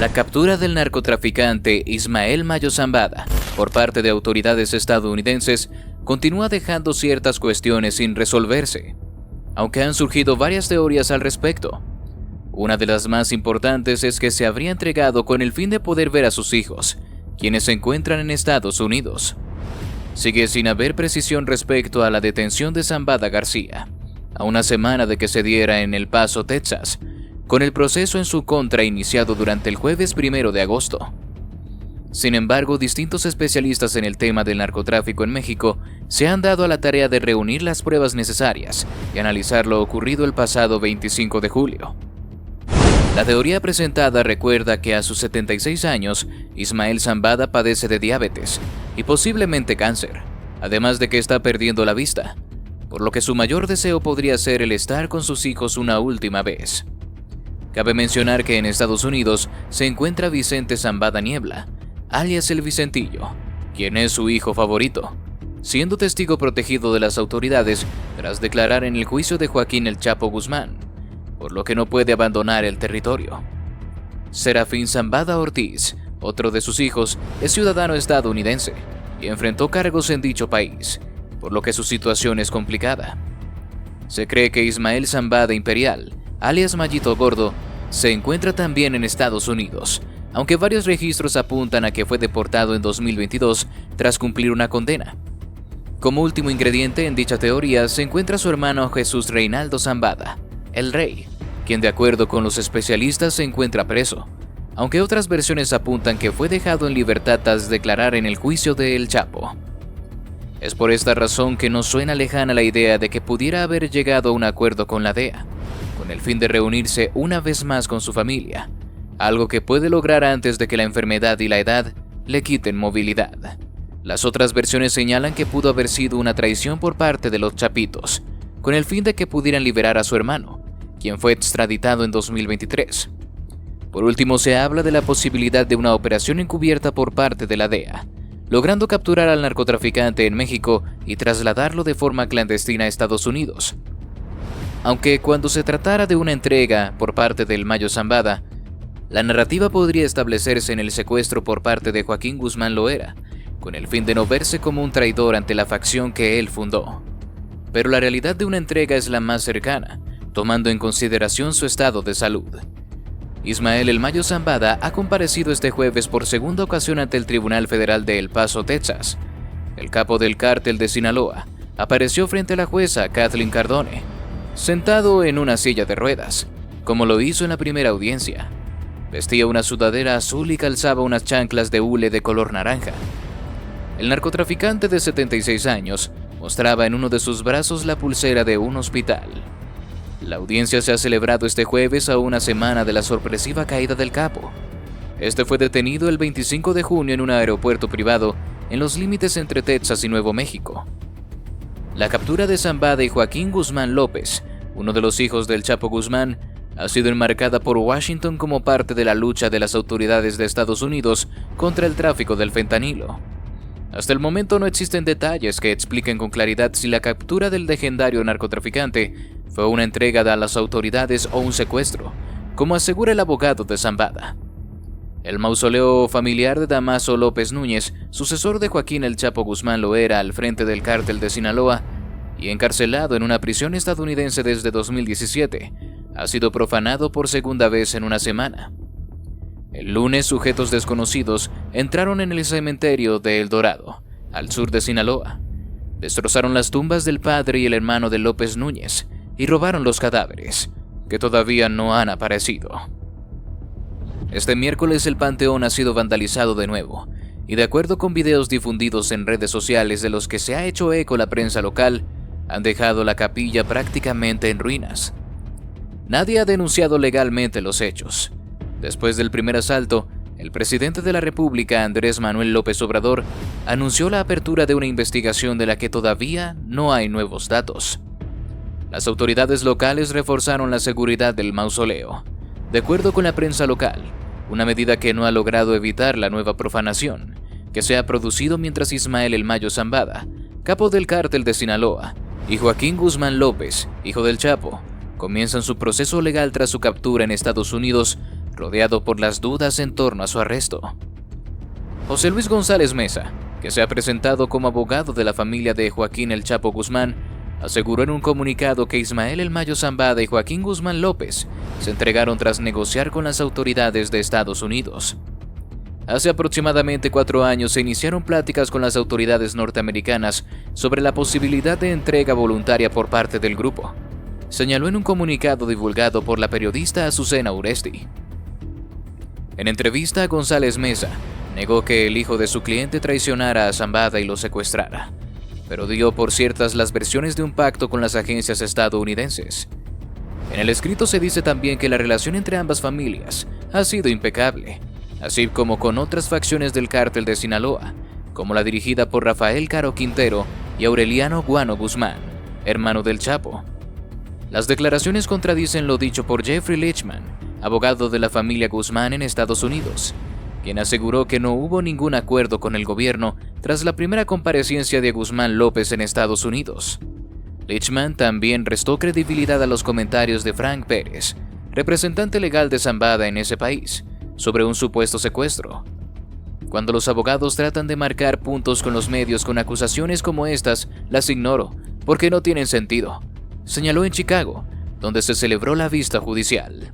La captura del narcotraficante Ismael Mayo Zambada por parte de autoridades estadounidenses continúa dejando ciertas cuestiones sin resolverse, aunque han surgido varias teorías al respecto. Una de las más importantes es que se habría entregado con el fin de poder ver a sus hijos, quienes se encuentran en Estados Unidos. Sigue sin haber precisión respecto a la detención de Zambada García, a una semana de que se diera en El Paso, Texas, con el proceso en su contra iniciado durante el jueves 1 de agosto. Sin embargo, distintos especialistas en el tema del narcotráfico en México se han dado a la tarea de reunir las pruebas necesarias y analizar lo ocurrido el pasado 25 de julio. La teoría presentada recuerda que a sus 76 años, Ismael Zambada padece de diabetes y posiblemente cáncer, además de que está perdiendo la vista, por lo que su mayor deseo podría ser el estar con sus hijos una última vez. Cabe mencionar que en Estados Unidos se encuentra Vicente Zambada Niebla, alias el Vicentillo, quien es su hijo favorito, siendo testigo protegido de las autoridades tras declarar en el juicio de Joaquín El Chapo Guzmán, por lo que no puede abandonar el territorio. Serafín Zambada Ortiz, otro de sus hijos, es ciudadano estadounidense y enfrentó cargos en dicho país, por lo que su situación es complicada. Se cree que Ismael Zambada Imperial, alias Mayito Gordo, se encuentra también en Estados Unidos, aunque varios registros apuntan a que fue deportado en 2022 tras cumplir una condena. Como último ingrediente en dicha teoría se encuentra su hermano Jesús Reinaldo Zambada, el Rey, quien de acuerdo con los especialistas se encuentra preso, aunque otras versiones apuntan que fue dejado en libertad tras declarar en el juicio de El Chapo. Es por esta razón que nos suena lejana la idea de que pudiera haber llegado a un acuerdo con la DEA, con el fin de reunirse una vez más con su familia, algo que puede lograr antes de que la enfermedad y la edad le quiten movilidad. Las otras versiones señalan que pudo haber sido una traición por parte de los Chapitos, con el fin de que pudieran liberar a su hermano, quien fue extraditado en 2023. Por último, se habla de la posibilidad de una operación encubierta por parte de la DEA, logrando capturar al narcotraficante en México y trasladarlo de forma clandestina a Estados Unidos. Aunque cuando se tratara de una entrega por parte del Mayo Zambada, la narrativa podría establecerse en el secuestro por parte de Joaquín Guzmán Loera, con el fin de no verse como un traidor ante la facción que él fundó. Pero la realidad de una entrega es la más cercana, tomando en consideración su estado de salud. Ismael El Mayo Zambada ha comparecido este jueves por segunda ocasión ante el Tribunal Federal de El Paso, Texas. El capo del cártel de Sinaloa apareció frente a la jueza Kathleen Cardone, sentado en una silla de ruedas, como lo hizo en la primera audiencia. Vestía una sudadera azul y calzaba unas chanclas de hule de color naranja. El narcotraficante de 76 años mostraba en uno de sus brazos la pulsera de un hospital. La audiencia se ha celebrado este jueves a una semana de la sorpresiva caída del capo. Este fue detenido el 25 de junio en un aeropuerto privado en los límites entre Texas y Nuevo México. La captura de Zambada y Joaquín Guzmán López, uno de los hijos del Chapo Guzmán, ha sido enmarcada por Washington como parte de la lucha de las autoridades de Estados Unidos contra el tráfico del fentanilo. Hasta el momento no existen detalles que expliquen con claridad si la captura del legendario narcotraficante fue una entrega a las autoridades o un secuestro, como asegura el abogado de Zambada. El mausoleo familiar de Damaso López Núñez, sucesor de Joaquín El Chapo Guzmán Loera al frente del cártel de Sinaloa y encarcelado en una prisión estadounidense desde 2017, ha sido profanado por segunda vez en una semana. El lunes, sujetos desconocidos entraron en el cementerio de El Dorado, al sur de Sinaloa. Destrozaron las tumbas del padre y el hermano de López Núñez y robaron los cadáveres, que todavía no han aparecido. Este miércoles el panteón ha sido vandalizado de nuevo, y de acuerdo con videos difundidos en redes sociales de los que se ha hecho eco la prensa local, han dejado la capilla prácticamente en ruinas. Nadie ha denunciado legalmente los hechos. Después del primer asalto, el presidente de la República, Andrés Manuel López Obrador, anunció la apertura de una investigación de la que todavía no hay nuevos datos. Las autoridades locales reforzaron la seguridad del mausoleo, de acuerdo con la prensa local, una medida que no ha logrado evitar la nueva profanación, que se ha producido mientras Ismael El Mayo Zambada, capo del cártel de Sinaloa, y Joaquín Guzmán López, hijo del Chapo, comienzan su proceso legal tras su captura en Estados Unidos, rodeado por las dudas en torno a su arresto. José Luis González Meza, que se ha presentado como abogado de la familia de Joaquín El Chapo Guzmán, aseguró en un comunicado que Ismael El Mayo Zambada y Joaquín Guzmán López se entregaron tras negociar con las autoridades de Estados Unidos. Hace aproximadamente 4 años se iniciaron pláticas con las autoridades norteamericanas sobre la posibilidad de entrega voluntaria por parte del grupo, señaló en un comunicado divulgado por la periodista Azucena Uresti. En entrevista, González Meza negó que el hijo de su cliente traicionara a Zambada y lo secuestrara, pero dio por ciertas las versiones de un pacto con las agencias estadounidenses. En el escrito se dice también que la relación entre ambas familias ha sido impecable, así como con otras facciones del cártel de Sinaloa, como la dirigida por Rafael Caro Quintero y Aureliano Guano Guzmán, hermano del Chapo. Las declaraciones contradicen lo dicho por Jeffrey Lichman, abogado de la familia Guzmán en Estados Unidos, quien aseguró que no hubo ningún acuerdo con el gobierno tras la primera comparecencia de Guzmán López en Estados Unidos. Lichman también restó credibilidad a los comentarios de Frank Pérez, representante legal de Zambada en ese país, sobre un supuesto secuestro. Cuando los abogados tratan de marcar puntos con los medios con acusaciones como estas, las ignoro, porque no tienen sentido, señaló en Chicago, donde se celebró la vista judicial.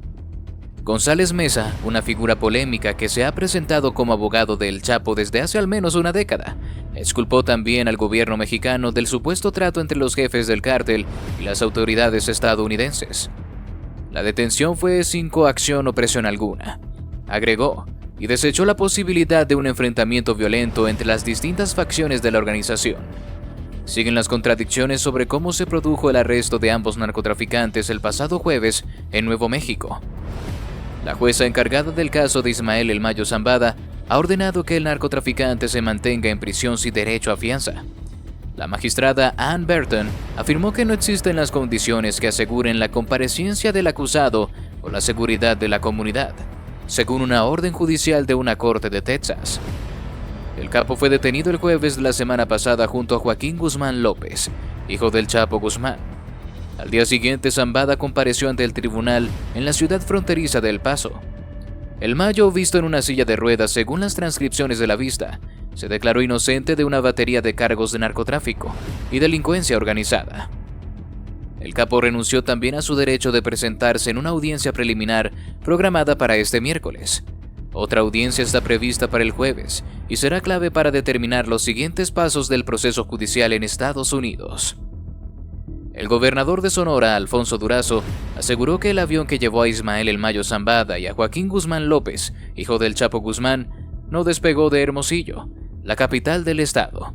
González Meza, una figura polémica que se ha presentado como abogado del Chapo desde hace al menos una década, exculpó también al gobierno mexicano del supuesto trato entre los jefes del cártel y las autoridades estadounidenses. La detención fue sin coacción o presión alguna, agregó, y desechó la posibilidad de un enfrentamiento violento entre las distintas facciones de la organización. Siguen las contradicciones sobre cómo se produjo el arresto de ambos narcotraficantes el pasado jueves en Nuevo México. La jueza encargada del caso de Ismael El Mayo Zambada ha ordenado que el narcotraficante se mantenga en prisión sin derecho a fianza. La magistrada Ann Burton afirmó que no existen las condiciones que aseguren la comparecencia del acusado o la seguridad de la comunidad, según una orden judicial de una corte de Texas. El capo fue detenido el jueves de la semana pasada junto a Joaquín Guzmán López, hijo del Chapo Guzmán. Al día siguiente, Zambada compareció ante el tribunal en la ciudad fronteriza de El Paso. El Mayo, visto en una silla de ruedas según las transcripciones de la vista, se declaró inocente de una batería de cargos de narcotráfico y delincuencia organizada. El capo renunció también a su derecho de presentarse en una audiencia preliminar programada para este miércoles. Otra audiencia está prevista para el jueves y será clave para determinar los siguientes pasos del proceso judicial en Estados Unidos. El gobernador de Sonora, Alfonso Durazo, aseguró que el avión que llevó a Ismael El Mayo Zambada y a Joaquín Guzmán López, hijo del Chapo Guzmán, no despegó de Hermosillo, la capital del estado.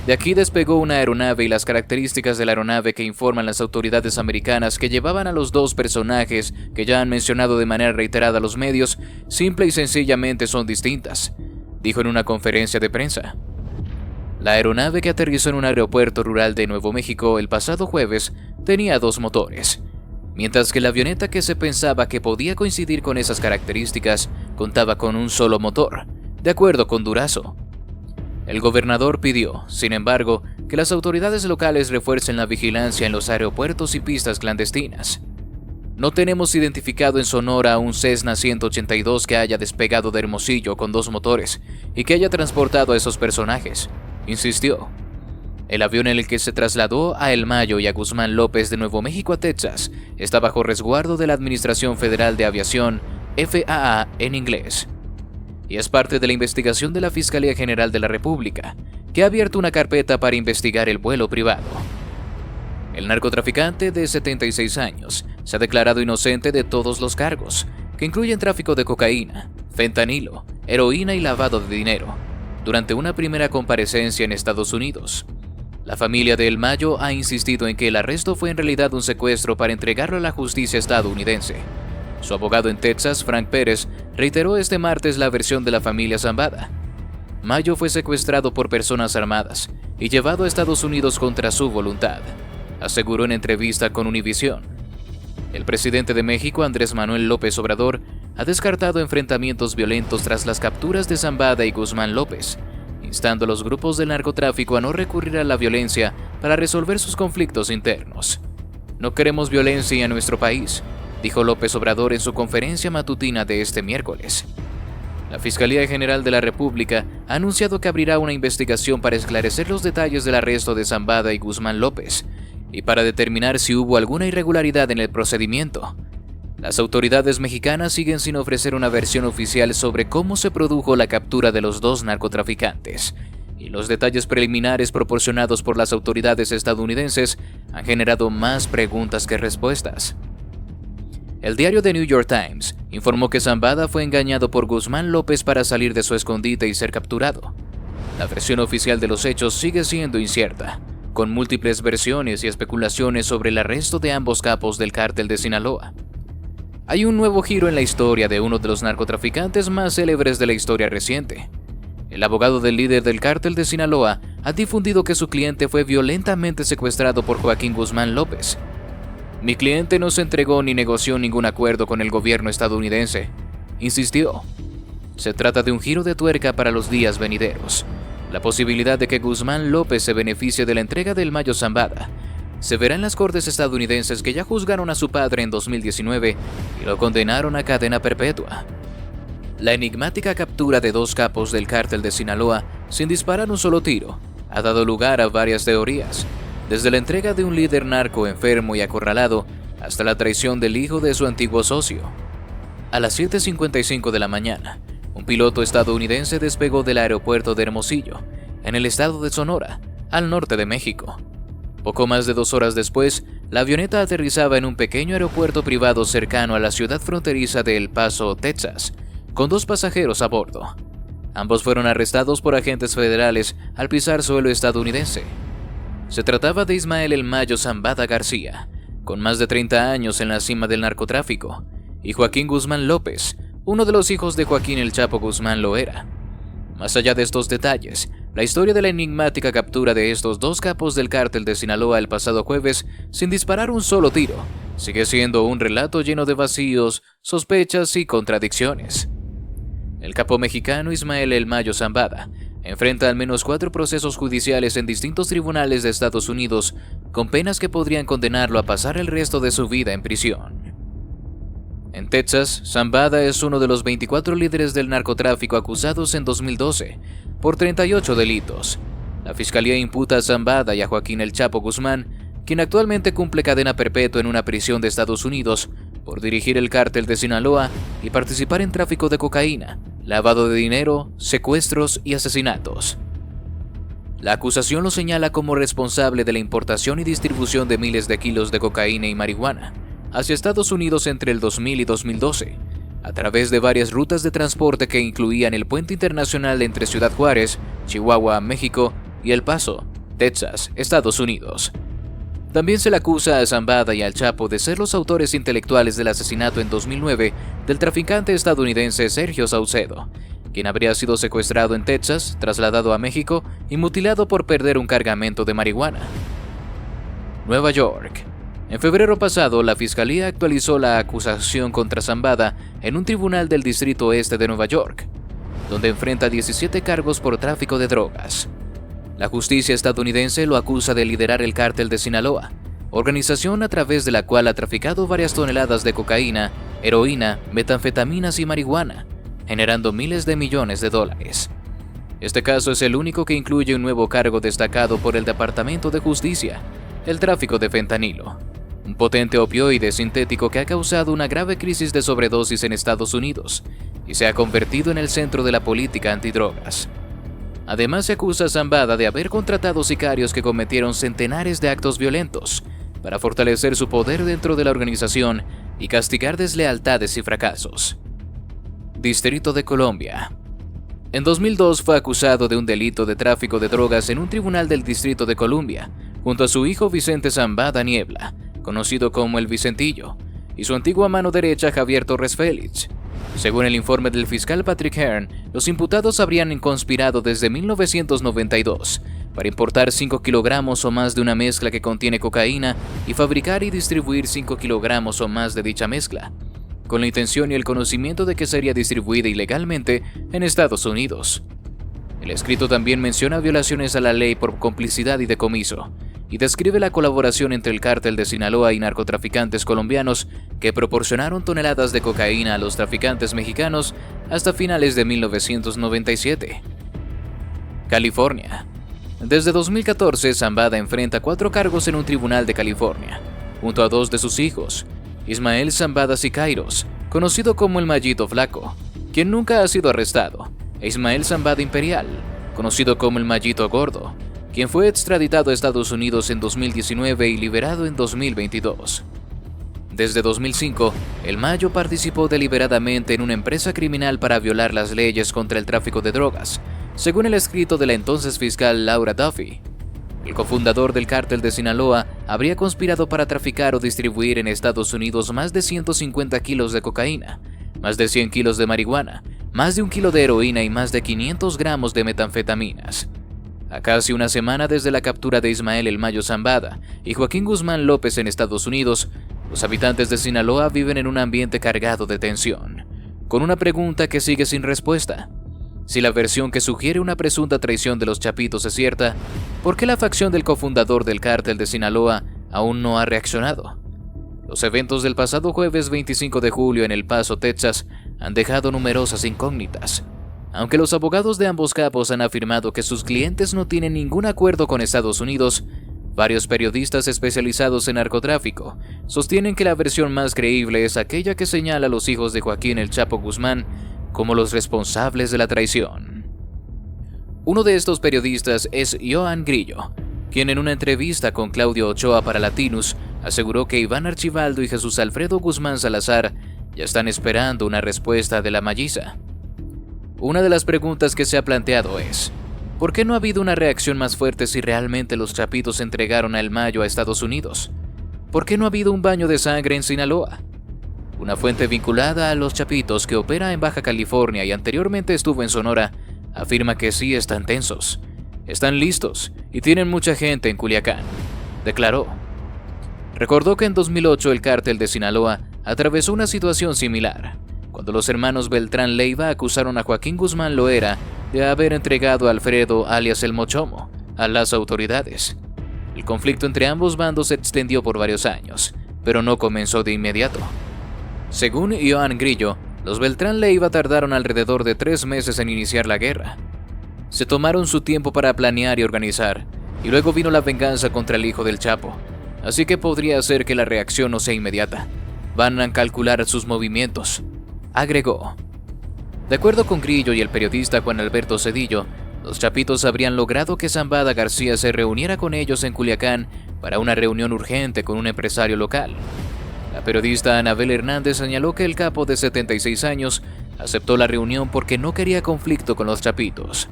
De aquí despegó una aeronave y las características de la aeronave que informan las autoridades americanas que llevaban a los dos personajes que ya han mencionado de manera reiterada los medios, simple y sencillamente son distintas, dijo en una conferencia de prensa. La aeronave que aterrizó en un aeropuerto rural de Nuevo México el pasado jueves tenía 2 motores, mientras que la avioneta que se pensaba que podía coincidir con esas características contaba con un solo motor, de acuerdo con Durazo. El gobernador pidió, sin embargo, que las autoridades locales refuercen la vigilancia en los aeropuertos y pistas clandestinas. No tenemos identificado en Sonora a un Cessna 182 que haya despegado de Hermosillo con 2 motores y que haya transportado a esos personajes, insistió. El avión en el que se trasladó a El Mayo y a Guzmán López de Nuevo México a Texas está bajo resguardo de la Administración Federal de Aviación, FAA en inglés, y es parte de la investigación de la Fiscalía General de la República, que ha abierto una carpeta para investigar el vuelo privado. El narcotraficante de 76 años se ha declarado inocente de todos los cargos, que incluyen tráfico de cocaína, fentanilo, heroína y lavado de dinero, durante una primera comparecencia en Estados Unidos. La familia de El Mayo ha insistido en que el arresto fue en realidad un secuestro para entregarlo a la justicia estadounidense. Su abogado en Texas, Frank Pérez, reiteró este martes la versión de la familia Zambada. Mayo fue secuestrado por personas armadas y llevado a Estados Unidos contra su voluntad, aseguró en entrevista con Univisión. El presidente de México, Andrés Manuel López Obrador, ha descartado enfrentamientos violentos tras las capturas de Zambada y Guzmán López, instando a los grupos del narcotráfico a no recurrir a la violencia para resolver sus conflictos internos. No queremos violencia en nuestro país, dijo López Obrador en su conferencia matutina de este miércoles. La Fiscalía General de la República ha anunciado que abrirá una investigación para esclarecer los detalles del arresto de Zambada y Guzmán López y para determinar si hubo alguna irregularidad en el procedimiento. Las autoridades mexicanas siguen sin ofrecer una versión oficial sobre cómo se produjo la captura de los dos narcotraficantes, y los detalles preliminares proporcionados por las autoridades estadounidenses han generado más preguntas que respuestas. El diario The New York Times informó que Zambada fue engañado por Guzmán López para salir de su escondite y ser capturado. La versión oficial de los hechos sigue siendo incierta, con múltiples versiones y especulaciones sobre el arresto de ambos capos del cártel de Sinaloa. Hay un nuevo giro en la historia de uno de los narcotraficantes más célebres de la historia reciente. El abogado del líder del cártel de Sinaloa ha difundido que su cliente fue violentamente secuestrado por Joaquín Guzmán López. Mi cliente no se entregó ni negoció ningún acuerdo con el gobierno estadounidense, insistió. Se trata de un giro de tuerca para los días venideros. La posibilidad de que Guzmán López se beneficie de la entrega del Mayo Zambada se verá en las cortes estadounidenses, que ya juzgaron a su padre en 2019 y lo condenaron a cadena perpetua. La enigmática captura de dos capos del cártel de Sinaloa sin disparar un solo tiro ha dado lugar a varias teorías, desde la entrega de un líder narco enfermo y acorralado hasta la traición del hijo de su antiguo socio. A las 7:55 de la mañana, un piloto estadounidense despegó del aeropuerto de Hermosillo, en el estado de Sonora, al norte de México. Poco más de 2 horas después, la avioneta aterrizaba en un pequeño aeropuerto privado cercano a la ciudad fronteriza de El Paso, Texas, con 2 pasajeros a bordo. Ambos fueron arrestados por agentes federales al pisar suelo estadounidense. Se trataba de Ismael El Mayo Zambada García, con más de 30 años en la cima del narcotráfico, y Joaquín Guzmán López, uno de los hijos de Joaquín El Chapo Guzmán Loera. Más allá de estos detalles, la historia de la enigmática captura de estos dos capos del cártel de Sinaloa el pasado jueves sin disparar un solo tiro sigue siendo un relato lleno de vacíos, sospechas y contradicciones. El capo mexicano Ismael El Mayo Zambada enfrenta al menos 4 procesos judiciales en distintos tribunales de Estados Unidos, con penas que podrían condenarlo a pasar el resto de su vida en prisión. En Texas, Zambada es uno de los 24 líderes del narcotráfico acusados en 2012 por 38 delitos. La fiscalía imputa a Zambada y a Joaquín El Chapo Guzmán, quien actualmente cumple cadena perpetua en una prisión de Estados Unidos, por dirigir el cártel de Sinaloa y participar en tráfico de cocaína, lavado de dinero, secuestros y asesinatos. La acusación lo señala como responsable de la importación y distribución de miles de kilos de cocaína y marihuana hacia Estados Unidos entre el 2000 y 2012, a través de varias rutas de transporte que incluían el puente internacional entre Ciudad Juárez, Chihuahua, México, y El Paso, Texas, Estados Unidos. También se le acusa a Zambada y al Chapo de ser los autores intelectuales del asesinato en 2009 del traficante estadounidense Sergio Saucedo, quien habría sido secuestrado en Texas, trasladado a México y mutilado por perder un cargamento de marihuana. Nueva York. En febrero pasado, la Fiscalía actualizó la acusación contra Zambada en un tribunal del Distrito Este de Nueva York, donde enfrenta 17 cargos por tráfico de drogas. La justicia estadounidense lo acusa de liderar el cártel de Sinaloa, organización a través de la cual ha traficado varias toneladas de cocaína, heroína, metanfetaminas y marihuana, generando miles de millones de dólares. Este caso es el único que incluye un nuevo cargo destacado por el Departamento de Justicia, el tráfico de fentanilo, un potente opioide sintético que ha causado una grave crisis de sobredosis en Estados Unidos y se ha convertido en el centro de la política antidrogas. Además, se acusa a Zambada de haber contratado sicarios que cometieron centenares de actos violentos para fortalecer su poder dentro de la organización y castigar deslealtades y fracasos. Distrito de Colombia. En 2002 fue acusado de un delito de tráfico de drogas en un tribunal del Distrito de Columbia, junto a su hijo Vicente Zambada Niebla, conocido como el Vicentillo, y su antigua mano derecha Javier Torres Félix. Según el informe del fiscal Patrick Hearn, los imputados habrían conspirado desde 1992 para importar 5 kilogramos o más de una mezcla que contiene cocaína y fabricar y distribuir 5 kilogramos o más de dicha mezcla, con la intención y el conocimiento de que sería distribuida ilegalmente en Estados Unidos. El escrito también menciona violaciones a la ley por complicidad y decomiso, y describe la colaboración entre el cártel de Sinaloa y narcotraficantes colombianos que proporcionaron toneladas de cocaína a los traficantes mexicanos hasta finales de 1997. California. Desde 2014, Zambada enfrenta 4 cargos en un tribunal de California, junto a 2 de sus hijos, Ismael Zambada Siqueiros, conocido como el Mallito Flaco, quien nunca ha sido arrestado, e Ismael Zambada Imperial, conocido como el Mallito Gordo, quien fue extraditado a Estados Unidos en 2019 y liberado en 2022. Desde 2005, el Mayo participó deliberadamente en una empresa criminal para violar las leyes contra el tráfico de drogas, según el escrito de la entonces fiscal Laura Duffy. El cofundador del cártel de Sinaloa habría conspirado para traficar o distribuir en Estados Unidos más de 150 kilos de cocaína, más de 100 kilos de marihuana, más de 1 kilo de heroína y más de 500 gramos de metanfetaminas. A casi una semana desde la captura de Ismael El Mayo Zambada y Joaquín Guzmán López en Estados Unidos, los habitantes de Sinaloa viven en un ambiente cargado de tensión, con una pregunta que sigue sin respuesta. Si la versión que sugiere una presunta traición de los Chapitos es cierta, ¿por qué la facción del cofundador del cártel de Sinaloa aún no ha reaccionado? Los eventos del pasado jueves 25 de julio en El Paso, Texas, han dejado numerosas incógnitas. Aunque los abogados de ambos capos han afirmado que sus clientes no tienen ningún acuerdo con Estados Unidos, varios periodistas especializados en narcotráfico sostienen que la versión más creíble es aquella que señala a los hijos de Joaquín El Chapo Guzmán como los responsables de la traición. Uno de estos periodistas es Joan Grillo, quien en una entrevista con Claudio Ochoa para Latinus aseguró que Iván Archibaldo y Jesús Alfredo Guzmán Salazar ya están esperando una respuesta de la Malliza. Una de las preguntas que se ha planteado es: ¿por qué no ha habido una reacción más fuerte si realmente los Chapitos entregaron a El Mayo a Estados Unidos? ¿Por qué no ha habido un baño de sangre en Sinaloa? Una fuente vinculada a los Chapitos que opera en Baja California y anteriormente estuvo en Sonora, afirma que sí están tensos, están listos y tienen mucha gente en Culiacán, declaró. Recordó que en 2008 el cártel de Sinaloa atravesó una situación similar, cuando los hermanos Beltrán Leiva acusaron a Joaquín Guzmán Loera de haber entregado a Alfredo, alias El Mochomo, a las autoridades. El conflicto entre ambos bandos se extendió por varios años, pero no comenzó de inmediato. Según Joan Grillo, los Beltrán Leiva tardaron alrededor de 3 meses en iniciar la guerra. Se tomaron su tiempo para planear y organizar, y luego vino la venganza contra el hijo del Chapo, así que podría ser que la reacción no sea inmediata. Van a calcular sus movimientos, agregó. De acuerdo con Grillo y el periodista Juan Alberto Cedillo, los Chapitos habrían logrado que Zambada García se reuniera con ellos en Culiacán para una reunión urgente con un empresario local. La periodista Anabel Hernández señaló que el capo de 76 años aceptó la reunión porque no quería conflicto con los Chapitos.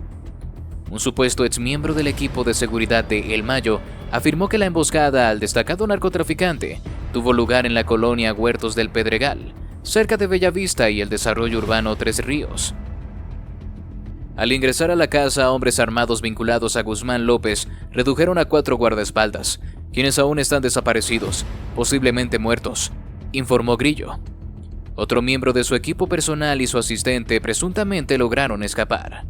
Un supuesto exmiembro del equipo de seguridad de El Mayo afirmó que la emboscada al destacado narcotraficante tuvo lugar en la colonia Huertos del Pedregal, cerca de Bellavista y el desarrollo urbano Tres Ríos. Al ingresar a la casa, hombres armados vinculados a Guzmán López redujeron a 4 guardaespaldas, quienes aún están desaparecidos, posiblemente muertos, informó Grillo. Otro miembro de su equipo personal y su asistente presuntamente lograron escapar.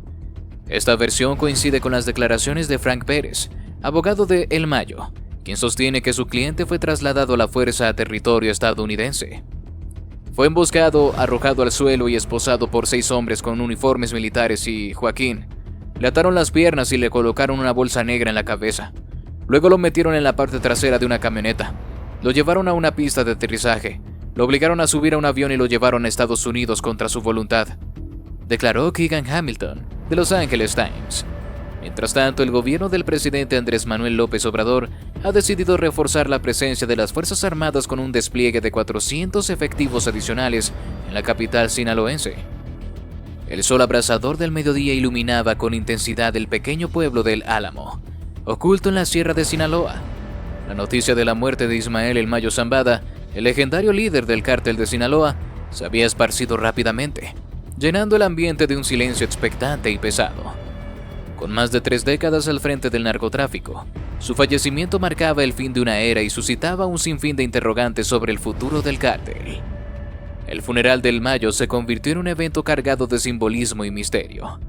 Esta versión coincide con las declaraciones de Frank Pérez, abogado de El Mayo, quien sostiene que su cliente fue trasladado a la fuerza a territorio estadounidense. Fue emboscado, arrojado al suelo y esposado por 6 hombres con uniformes militares y Joaquín. Le ataron las piernas y le colocaron una bolsa negra en la cabeza. Luego lo metieron en la parte trasera de una camioneta. Lo llevaron a una pista de aterrizaje. Lo obligaron a subir a un avión y lo llevaron a Estados Unidos contra su voluntad, declaró Keegan Hamilton, de Los Angeles Times. Mientras tanto, el gobierno del presidente Andrés Manuel López Obrador ha decidido reforzar la presencia de las Fuerzas Armadas con un despliegue de 400 efectivos adicionales en la capital sinaloense. El sol abrasador del mediodía iluminaba con intensidad el pequeño pueblo del Álamo, oculto en la sierra de Sinaloa. La noticia de la muerte de Ismael El Mayo Zambada, el legendario líder del cártel de Sinaloa, se había esparcido rápidamente, llenando el ambiente de un silencio expectante y pesado. Con más de 3 décadas al frente del narcotráfico, su fallecimiento marcaba el fin de una era y suscitaba un sinfín de interrogantes sobre el futuro del cártel. El funeral del Mayo se convirtió en un evento cargado de simbolismo y misterio.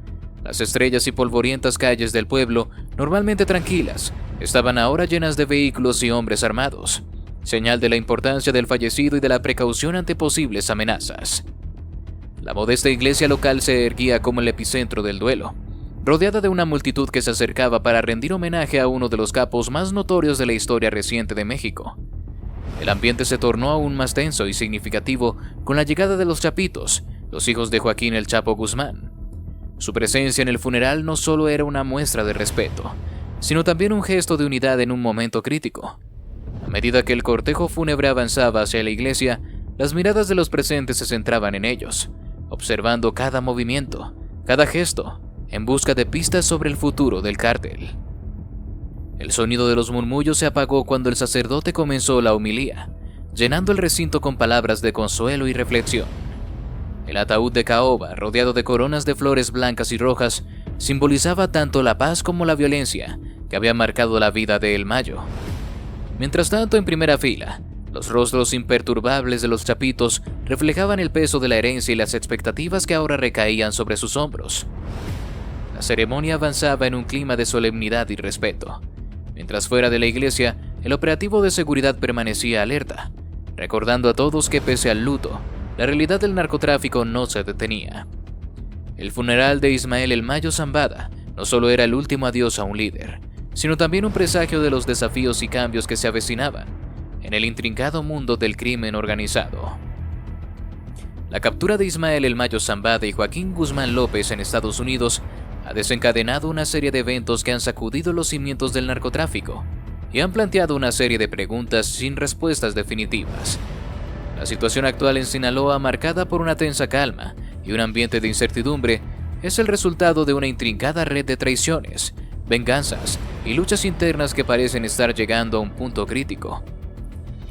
Las estrellas y polvorientas calles del pueblo, normalmente tranquilas, estaban ahora llenas de vehículos y hombres armados, señal de la importancia del fallecido y de la precaución ante posibles amenazas. La modesta iglesia local se erguía como el epicentro del duelo, rodeada de una multitud que se acercaba para rendir homenaje a uno de los capos más notorios de la historia reciente de México. El ambiente se tornó aún más tenso y significativo con la llegada de los Chapitos, los hijos de Joaquín El Chapo Guzmán. Su presencia en el funeral no solo era una muestra de respeto, sino también un gesto de unidad en un momento crítico. A medida que el cortejo fúnebre avanzaba hacia la iglesia, las miradas de los presentes se centraban en ellos, observando cada movimiento, cada gesto, en busca de pistas sobre el futuro del cártel. El sonido de los murmullos se apagó cuando el sacerdote comenzó la homilía, llenando el recinto con palabras de consuelo y reflexión. El ataúd de caoba, rodeado de coronas de flores blancas y rojas, simbolizaba tanto la paz como la violencia que había marcado la vida de El Mayo. Mientras tanto, en primera fila, los rostros imperturbables de los Chapitos reflejaban el peso de la herencia y las expectativas que ahora recaían sobre sus hombros. La ceremonia avanzaba en un clima de solemnidad y respeto, mientras fuera de la iglesia, el operativo de seguridad permanecía alerta, recordando a todos que pese al luto, la realidad del narcotráfico no se detenía. El funeral de Ismael El Mayo Zambada no solo era el último adiós a un líder, sino también un presagio de los desafíos y cambios que se avecinaban en el intrincado mundo del crimen organizado. La captura de Ismael El Mayo Zambada y Joaquín Guzmán López en Estados Unidos ha desencadenado una serie de eventos que han sacudido los cimientos del narcotráfico y han planteado una serie de preguntas sin respuestas definitivas. La situación actual en Sinaloa, marcada por una tensa calma y un ambiente de incertidumbre, es el resultado de una intrincada red de traiciones, venganzas y luchas internas que parecen estar llegando a un punto crítico.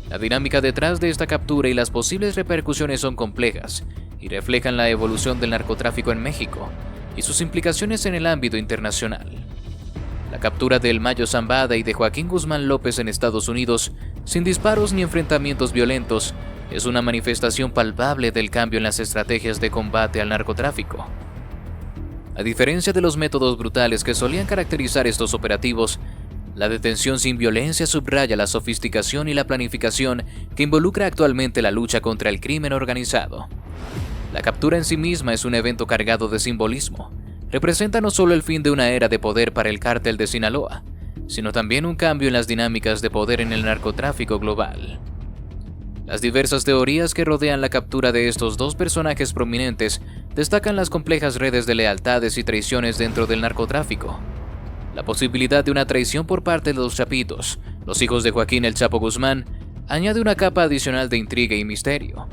La dinámica detrás de esta captura y las posibles repercusiones son complejas y reflejan la evolución del narcotráfico en México y sus implicaciones en el ámbito internacional. La captura de El Mayo Zambada y de Joaquín Guzmán López en Estados Unidos, sin disparos ni enfrentamientos violentos, es una manifestación palpable del cambio en las estrategias de combate al narcotráfico. A diferencia de los métodos brutales que solían caracterizar estos operativos, la detención sin violencia subraya la sofisticación y la planificación que involucra actualmente la lucha contra el crimen organizado. La captura en sí misma es un evento cargado de simbolismo. Representa no solo el fin de una era de poder para el cártel de Sinaloa, sino también un cambio en las dinámicas de poder en el narcotráfico global. Las diversas teorías que rodean la captura de estos dos personajes prominentes destacan las complejas redes de lealtades y traiciones dentro del narcotráfico. La posibilidad de una traición por parte de los Chapitos, los hijos de Joaquín El Chapo Guzmán, añade una capa adicional de intriga y misterio.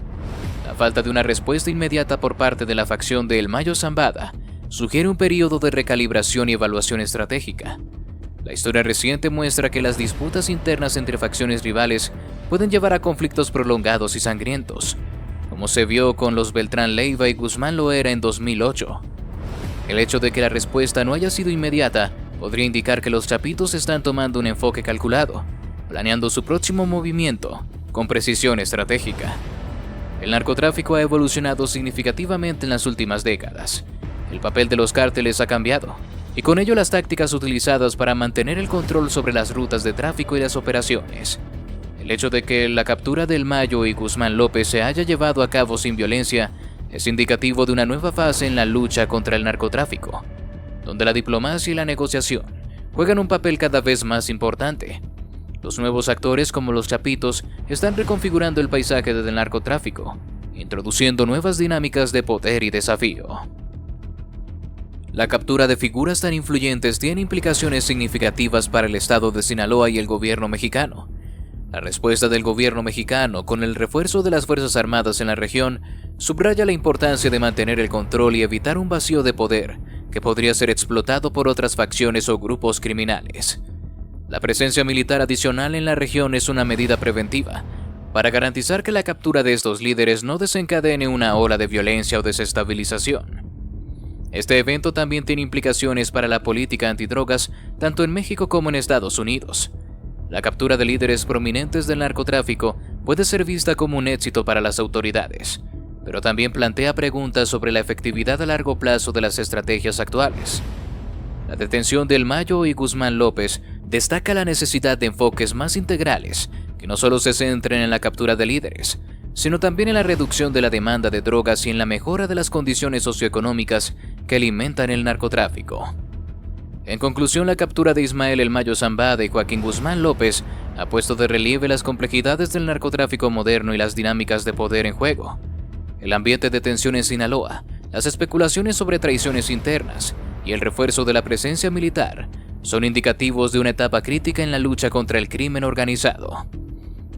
La falta de una respuesta inmediata por parte de la facción de El Mayo Zambada sugiere un periodo de recalibración y evaluación estratégica. La historia reciente muestra que las disputas internas entre facciones rivales pueden llevar a conflictos prolongados y sangrientos, como se vio con los Beltrán Leiva y Guzmán Loera en 2008. El hecho de que la respuesta no haya sido inmediata podría indicar que los Chapitos están tomando un enfoque calculado, planeando su próximo movimiento con precisión estratégica. El narcotráfico ha evolucionado significativamente en las últimas décadas. El papel de los cárteles ha cambiado, y con ello las tácticas utilizadas para mantener el control sobre las rutas de tráfico y las operaciones. El hecho de que la captura del Mayo y Guzmán López se haya llevado a cabo sin violencia es indicativo de una nueva fase en la lucha contra el narcotráfico, donde la diplomacia y la negociación juegan un papel cada vez más importante. Los nuevos actores como los Chapitos están reconfigurando el paisaje del narcotráfico, introduciendo nuevas dinámicas de poder y desafío. La captura de figuras tan influyentes tiene implicaciones significativas para el estado de Sinaloa y el gobierno mexicano. La respuesta del gobierno mexicano, con el refuerzo de las Fuerzas Armadas en la región, subraya la importancia de mantener el control y evitar un vacío de poder que podría ser explotado por otras facciones o grupos criminales. La presencia militar adicional en la región es una medida preventiva, para garantizar que la captura de estos líderes no desencadene una ola de violencia o desestabilización. Este evento también tiene implicaciones para la política antidrogas tanto en México como en Estados Unidos. La captura de líderes prominentes del narcotráfico puede ser vista como un éxito para las autoridades, pero también plantea preguntas sobre la efectividad a largo plazo de las estrategias actuales. La detención del Mayo y Guzmán López destaca la necesidad de enfoques más integrales que no solo se centren en la captura de líderes, sino también en la reducción de la demanda de drogas y en la mejora de las condiciones socioeconómicas que alimentan el narcotráfico. En conclusión, la captura de Ismael El Mayo Zambada y Joaquín Guzmán López ha puesto de relieve las complejidades del narcotráfico moderno y las dinámicas de poder en juego. El ambiente de tensión en Sinaloa, las especulaciones sobre traiciones internas y el refuerzo de la presencia militar son indicativos de una etapa crítica en la lucha contra el crimen organizado.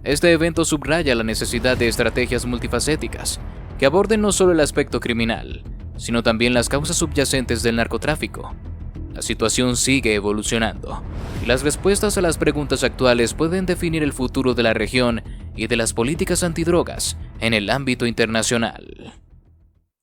Este evento subraya la necesidad de estrategias multifacéticas que aborden no solo el aspecto criminal, sino también las causas subyacentes del narcotráfico. La situación sigue evolucionando, y las respuestas a las preguntas actuales pueden definir el futuro de la región y de las políticas antidrogas en el ámbito internacional.